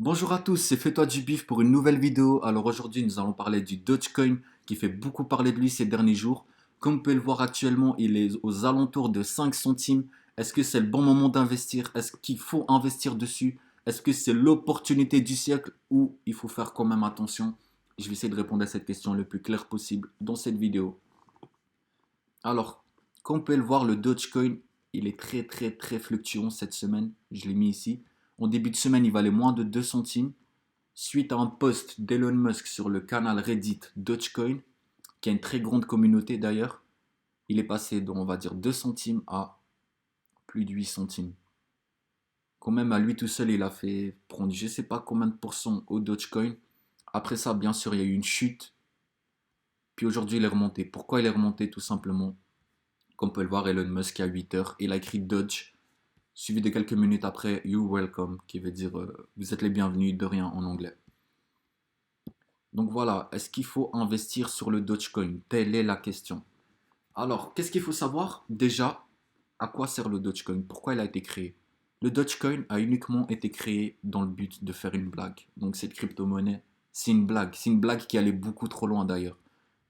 Bonjour à tous, c'est Fais-toi du bif pour une nouvelle vidéo. Alors aujourd'hui, nous allons parler du Dogecoin qui fait beaucoup parler de lui ces derniers jours. Comme vous pouvez le voir actuellement, il est aux alentours de 5 centimes. Est-ce que c'est le bon moment d'investir? Est-ce qu'il faut investir dessus? Est-ce que c'est l'opportunité du siècle ou il faut faire quand même attention? Je vais essayer de répondre à cette question le plus clair possible dans cette vidéo. Alors, comme vous pouvez le voir, le Dogecoin, il est très fluctuant cette semaine. Je l'ai mis ici. En début de semaine, il valait moins de 2 centimes. Suite à un post d'Elon Musk sur le canal Reddit Dogecoin, qui a une très grande communauté d'ailleurs, il est passé de, on va dire, 2 centimes à plus de 8 centimes. Quand même, à lui tout seul, il a fait prendre je ne sais pas combien de pourcents au Dogecoin. Après ça, bien sûr, il y a eu une chute. Puis aujourd'hui, il est remonté. Pourquoi il est remonté? Tout simplement, comme on peut le voir, Elon Musk à 8 heures, il a écrit Dodge, suivi de quelques minutes après, You're welcome, qui veut dire vous êtes les bienvenus, de rien en anglais. Donc voilà, est-ce qu'il faut investir sur le Dogecoin? Telle est la question. Alors, qu'est-ce qu'il faut savoir? Déjà, à quoi sert le Dogecoin? Pourquoi il a été créé? Le Dogecoin a uniquement été créé dans le but de faire une blague. Donc cette crypto-monnaie, c'est une blague. C'est une blague qui allait beaucoup trop loin d'ailleurs.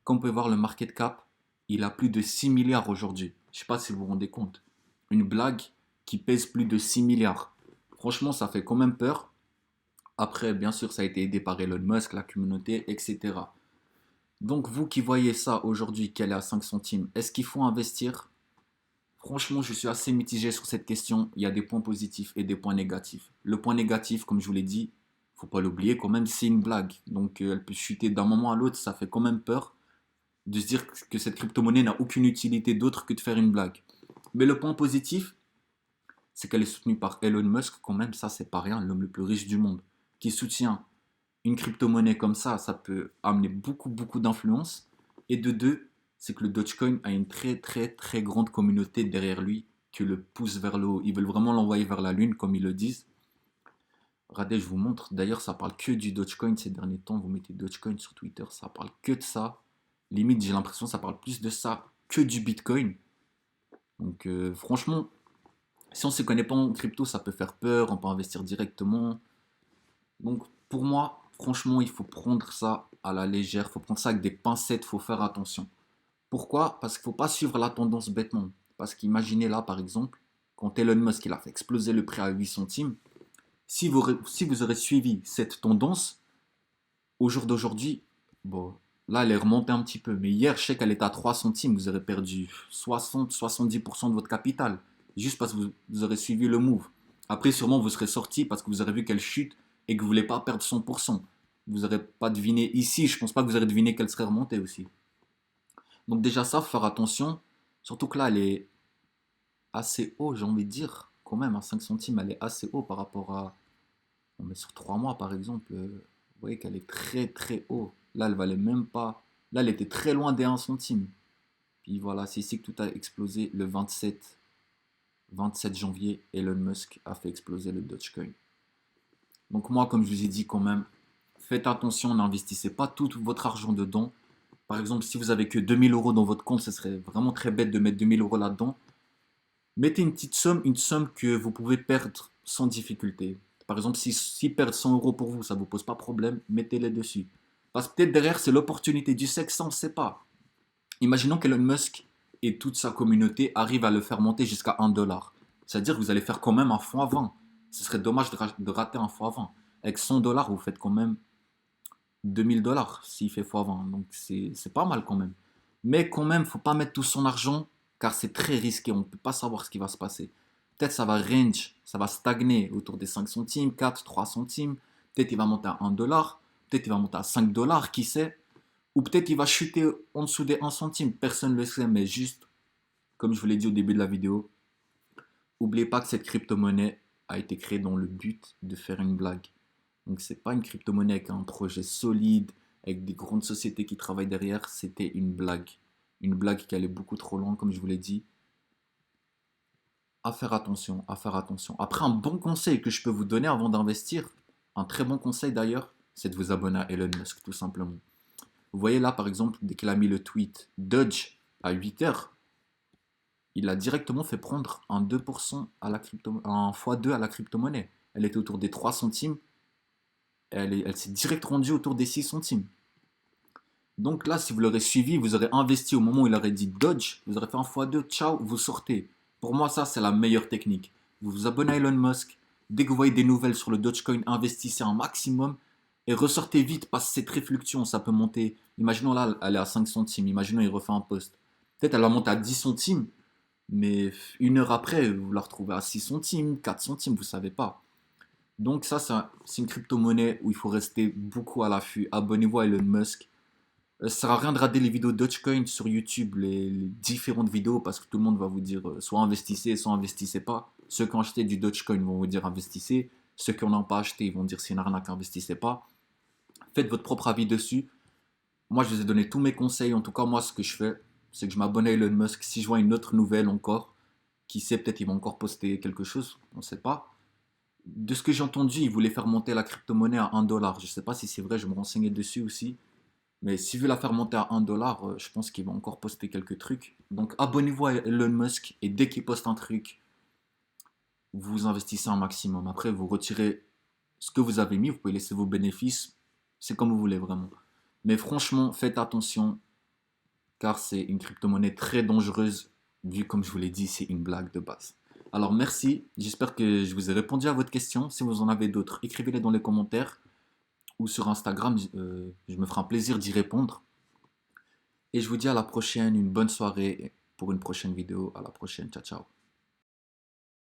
Comme vous pouvez voir, le market cap, il a plus de 6 milliards aujourd'hui. Je ne sais pas si vous vous rendez compte. Une blague qui pèse plus de 6 milliards. Franchement, ça fait quand même peur. Après, bien sûr, ça a été aidé par Elon Musk, la communauté, etc. Donc, vous qui voyez ça aujourd'hui, qu'elle est à 5 centimes, est-ce qu'il faut investir? Franchement, je suis assez mitigé sur cette question. Il y a des points positifs et des points négatifs. Le point négatif, comme je vous l'ai dit, faut pas l'oublier, quand même, c'est une blague. Donc, elle peut chuter d'un moment à l'autre. Ça fait quand même peur de se dire que cette crypto-monnaie n'a aucune utilité d'autre que de faire une blague. Mais le point positif, c'est qu'elle est soutenue par Elon Musk, quand même, ça, c'est pas rien, l'homme le plus riche du monde, qui soutient une crypto-monnaie comme ça peut amener beaucoup d'influence. Et de deux, c'est que le Dogecoin a une très grande communauté derrière lui qui le pousse vers le haut. Ils veulent vraiment l'envoyer vers la lune, comme ils le disent. Regardez, je vous montre. D'ailleurs, ça parle que du Dogecoin ces derniers temps. Vous mettez Dogecoin sur Twitter, ça parle que de ça. Limite, j'ai l'impression que ça parle plus de ça que du Bitcoin. Donc, franchement, si on ne se connaît pas en crypto, ça peut faire peur. On peut investir directement. Donc pour moi, franchement, il faut prendre ça à la légère, il faut prendre ça avec des pincettes, il faut faire attention. Pourquoi? Parce qu'il ne faut pas suivre la tendance bêtement. Parce qu'imaginez là, par exemple, quand Elon Musk il a fait exploser le prix à 8 centimes, si vous aurez suivi cette tendance, au jour d'aujourd'hui, bon, là, elle est remontée un petit peu. Mais hier, je sais qu'elle était à 3 centimes, vous aurez perdu 60-70% de votre capital. Juste parce que vous aurez suivi le move. Après, sûrement, vous serez sorti parce que vous aurez vu qu'elle chute et que vous ne voulez pas perdre 100%. Vous n'aurez pas deviné ici, je pense pas que vous aurez deviné qu'elle serait remontée aussi. Donc déjà ça, faut faire attention. Surtout que là, elle est assez haut, j'ai envie de dire. Quand même, à 5 centimes, elle est assez haut par rapport à... On met sur 3 mois, par exemple. Vous voyez qu'elle est très haut. Là, elle valait même pas... Là, elle était très loin des 1 centime. Puis voilà, c'est ici que tout a explosé le 27 janvier. Elon Musk a fait exploser le Dogecoin. Donc moi, comme je vous ai dit quand même, faites attention, n'investissez pas tout votre argent dedans. Par exemple, si vous avez que 2000 € dans votre compte, ce serait vraiment très bête de mettre 2000 € là-dedans. Mettez une petite somme, une somme que vous pouvez perdre sans difficulté. Par exemple, si perdre 100 € pour vous, ça ne vous pose pas de problème, mettez-les dessus. Parce que peut-être derrière, c'est l'opportunité du sexe, ça on ne sait pas. Imaginons qu'Elon Musk et toute sa communauté arrivent à le faire monter jusqu'à 1 dollar. C'est-à-dire que vous allez faire quand même un fois 20. Ce serait dommage de rater un fois 20. Avec 100 dollars, vous faites quand même 2000 $ s'il fait fois 20. Donc c'est pas mal quand même. Mais quand même, faut pas mettre tout son argent car c'est très risqué. On ne peut pas savoir ce qui va se passer. Peut-être ça va range, ça va stagner autour des 5 centimes, 4, 3 centimes. Peut-être il va monter à 1 dollar. Peut-être il va monter à 5 dollars, qui sait. Ou peut-être il va chuter en dessous des 1 centime. Personne ne le sait, mais juste, comme je vous l'ai dit au début de la vidéo, n'oubliez pas que cette crypto-monnaie a été créée dans le but de faire une blague. Donc c'est pas une crypto-monnaie avec un projet solide, avec des grandes sociétés qui travaillent derrière, c'était une blague. Une blague qui allait beaucoup trop loin, comme je vous l'ai dit. À faire attention, à faire attention. Après, un bon conseil que je peux vous donner avant d'investir, un très bon conseil d'ailleurs, c'est de vous abonner à Elon Musk, tout simplement. Vous voyez là, par exemple, dès qu'il a mis le tweet Dodge à 8 heures, il a directement fait prendre un 2% à la crypto, un x2 à la crypto-monnaie. Elle était autour des 3 centimes. Elle s'est direct rendue autour des 6 centimes. Donc là, si vous l'aurez suivi, vous aurez investi au moment où il aurait dit Dodge, vous aurez fait un x2, ciao, vous sortez. Pour moi, ça, c'est la meilleure technique. Vous vous abonnez à Elon Musk, dès que vous voyez des nouvelles sur le Dogecoin, investissez un maximum et ressortez vite parce que c'est très fluctuant, ça peut monter. Imaginons là, elle est à 5 centimes, imaginons il refait un post. Peut-être elle va monter à 10 centimes, mais une heure après, vous la retrouvez à 6 centimes, 4 centimes, vous ne savez pas. Donc ça, c'est une crypto-monnaie où il faut rester beaucoup à l'affût. Abonnez-vous à Elon Musk. Ça sert à rien de regarder les vidéos Dogecoin sur YouTube, les différentes vidéos, parce que tout le monde va vous dire soit investissez, soit investissez pas. Ceux qui ont acheté du Dogecoin vont vous dire investissez. Ceux qui n'en ont pas acheté, ils vont dire c'est une arnaque, investissez pas. Faites votre propre avis dessus. Moi, je vous ai donné tous mes conseils. En tout cas, moi, ce que je fais, c'est que je m'abonne à Elon Musk. Si je vois une autre nouvelle encore, qui sait, peut-être il va encore poster quelque chose, on ne sait pas. De ce que j'ai entendu, il voulait faire monter la crypto-monnaie à 1 $. Je ne sais pas si c'est vrai, je vais me renseigner dessus aussi. Mais s'il veut la faire monter à 1 $, je pense qu'il va encore poster quelques trucs. Donc abonnez-vous à Elon Musk et dès qu'il poste un truc, vous investissez un maximum. Après, vous retirez ce que vous avez mis, vous pouvez laisser vos bénéfices. C'est comme vous voulez vraiment. Mais franchement, faites attention car c'est une crypto-monnaie très dangereuse vu comme je vous l'ai dit, c'est une blague de base. Alors merci, j'espère que je vous ai répondu à votre question. Si vous en avez d'autres, écrivez-les dans les commentaires ou sur Instagram, je me ferai un plaisir d'y répondre. Et je vous dis à la prochaine, une bonne soirée pour une prochaine vidéo. À la prochaine, ciao ciao.